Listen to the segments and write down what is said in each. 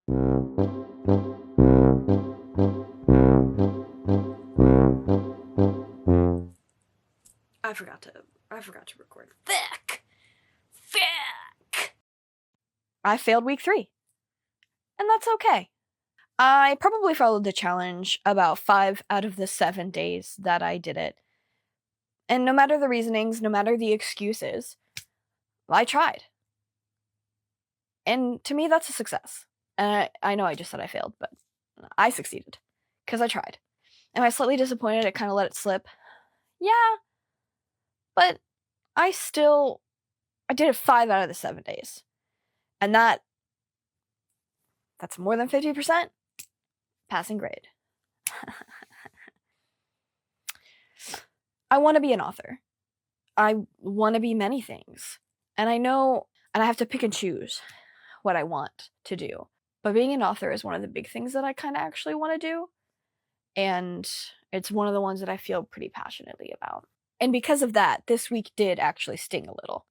I forgot to record. Thick! I failed week 3. And that's okay. I probably followed the challenge about 5 out of the 7 days that I did it. And no matter the reasonings, no matter the excuses, I tried. And to me, that's a success. And I know I just said I failed, but I succeeded. Because I tried. Am I slightly disappointed? I kind of let it slip. Yeah. But I did it 5 out of the 7 days. And that's more than 50% passing grade. I want to be an author. I want to be many things. And I know, and I have to pick and choose what I want to do. But being an author is one of the big things that I kind of actually want to do. And it's one of the ones that I feel pretty passionately about. And because of that, this week did actually sting a little.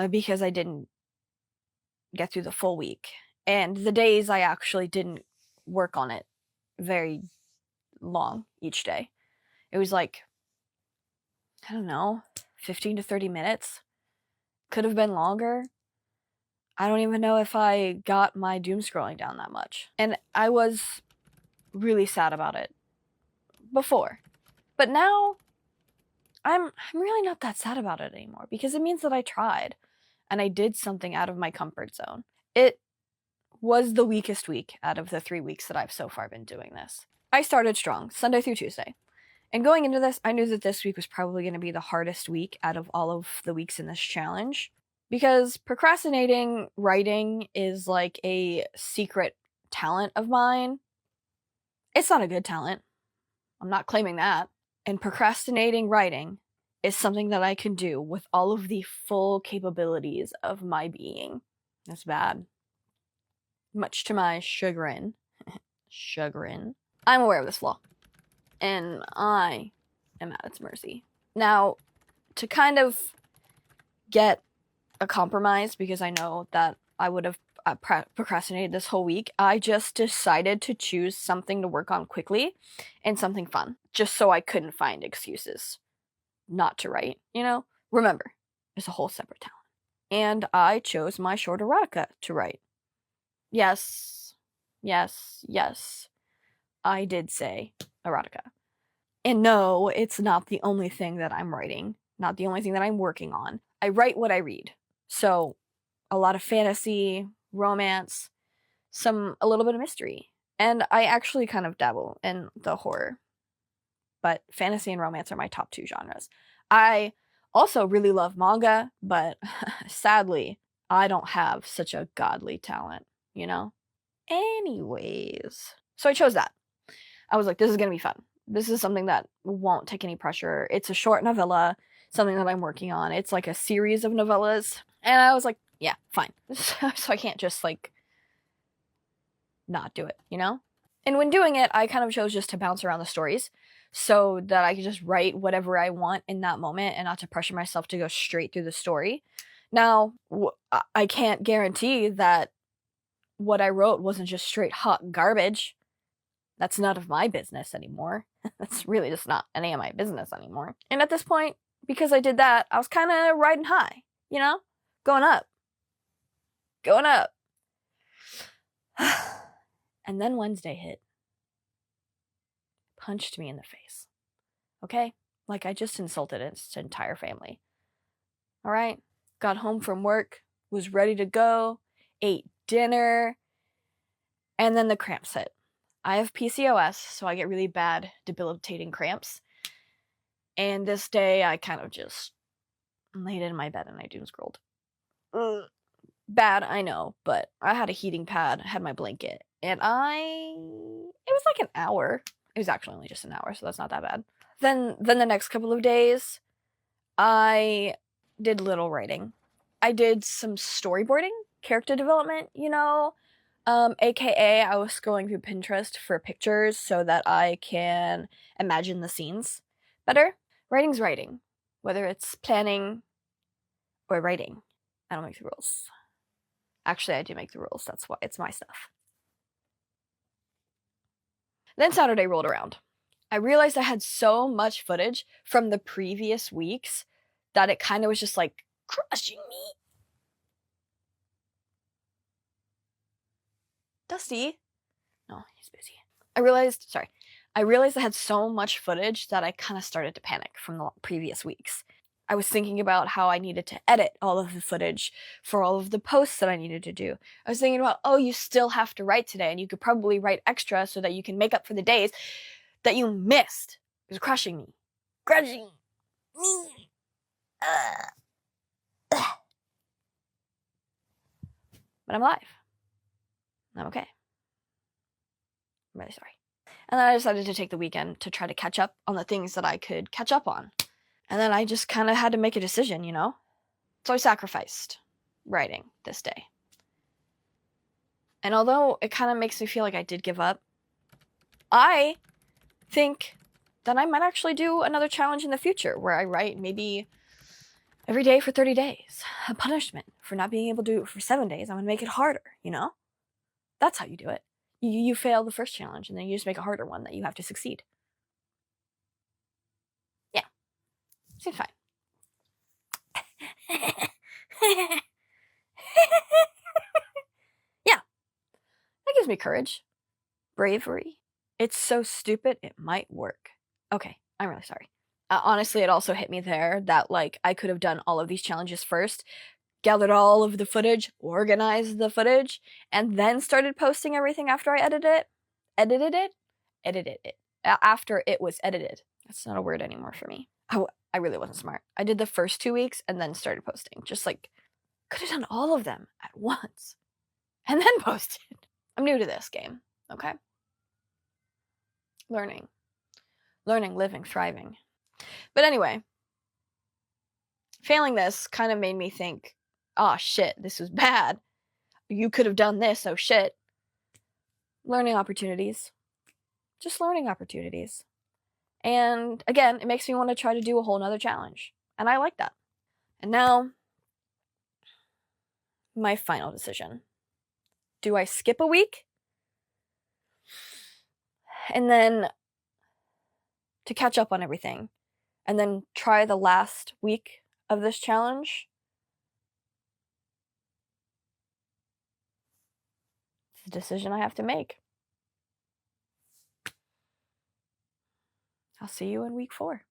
Because I didn't get through the full week. And the days I actually didn't work on it very long each day. It was like, I don't know, 15 to 30 minutes. Could have been longer. I don't even know if I got my doom scrolling down that much. And I was really sad about it before. But now I'm really not that sad about it anymore because it means that I tried and I did something out of my comfort zone. It was the weakest week out of the 3 weeks that I've so far been doing this. I started strong, Sunday through Tuesday. And going into this, I knew that this week was probably going to be the hardest week out of all of the weeks in this challenge. Because procrastinating writing is like a secret talent of mine. It's not a good talent. I'm not claiming that. And procrastinating writing is something that I can do with all of the full capabilities of my being. That's bad. Much to my chagrin. I'm aware of this flaw. And I am at its mercy. Now, to kind of get a compromise, because I know that I would have procrastinated this whole week, I just decided to choose something to work on quickly and something fun, just so I couldn't find excuses not to write, you know? Remember, it's a whole separate talent. And I chose my short erotica to write. Yes, I did say erotica. And no, it's not the only thing that I'm writing, not the only thing that I'm working on. I write what I read. So, a lot of fantasy, romance, a little bit of mystery. And I actually kind of dabble in the horror. But fantasy and romance are my top 2 genres. I also really love manga, but sadly, I don't have such a godly talent, you know? Anyways. So I chose that. I was like, this is gonna be fun. This is something that won't take any pressure. It's a short novella, something that I'm working on. It's like a series of novellas. And I was like, yeah, fine. So I can't just like not do it, you know? And when doing it, I kind of chose just to bounce around the stories so that I could just write whatever I want in that moment and not to pressure myself to go straight through the story. Now, I can't guarantee that what I wrote wasn't just straight hot garbage. That's none of my business anymore. That's really just not any of my business anymore. And at this point, because I did that, I was kind of riding high, you know? Going up. And then Wednesday hit. Punched me in the face. Okay? Like I just insulted its entire family. Alright? Got home from work, was ready to go, ate dinner, and then the cramps hit. I have PCOS, so I get really bad, debilitating cramps. And this day, I kind of just laid in my bed and I doom scrolled. Bad, I know, but I had a heating pad, had my blanket, and it was like an hour. It was actually only just an hour, so that's not that bad. Then the next couple of days, I did little writing. I did some storyboarding, character development, you know, aka I was scrolling through Pinterest for pictures so that I can imagine the scenes better. Writing's writing, whether it's planning or writing. I don't make the rules. Actually, I do make the rules. That's why it's my stuff. Then Saturday rolled around. I realized I had so much footage from the previous weeks that it kind of was just like crushing me. Dusty? No, he's busy. I realized I had so much footage that I kind of started to panic from the previous weeks. I was thinking about how I needed to edit all of the footage for all of the posts that I needed to do. I was thinking about, oh, you still have to write today, and you could probably write extra so that you can make up for the days that you missed. It was crushing me. Crushing me. But I'm alive. I'm okay. I'm really sorry. And then I decided to take the weekend to try to catch up on the things that I could catch up on. And then I just kind of had to make a decision, you know? So I sacrificed writing this day. And although it kind of makes me feel like I did give up, I think that I might actually do another challenge in the future where I write maybe every day for 30 days. A punishment for not being able to do it for 7 days. I'm going to make it harder, you know? That's how you do it. You fail the first challenge and then you just make a harder one that you have to succeed. Yeah. Seems fine. Yeah. That gives me courage. Bravery. It's so stupid, it might work. Okay, I'm really sorry. Honestly, it also hit me there that, like, I could have done all of these challenges first, gathered all of the footage, organized the footage, and then started posting everything after I edited it. After it was edited. That's not a word anymore for me. I really wasn't smart. I did the first 2 weeks and then started posting. Just like, could have done all of them at once. And then posted. I'm new to this game, okay? Learning, living, thriving. But anyway, failing this kind of made me think, oh shit, this was bad. You could have done this, oh shit. Learning opportunities. Just learning opportunities. And again, it makes me want to try to do a whole nother challenge. And I like that. And now, my final decision. Do I skip a week? And then to catch up on everything. And then try the last week of this challenge? It's a decision I have to make. I'll see you in week 4.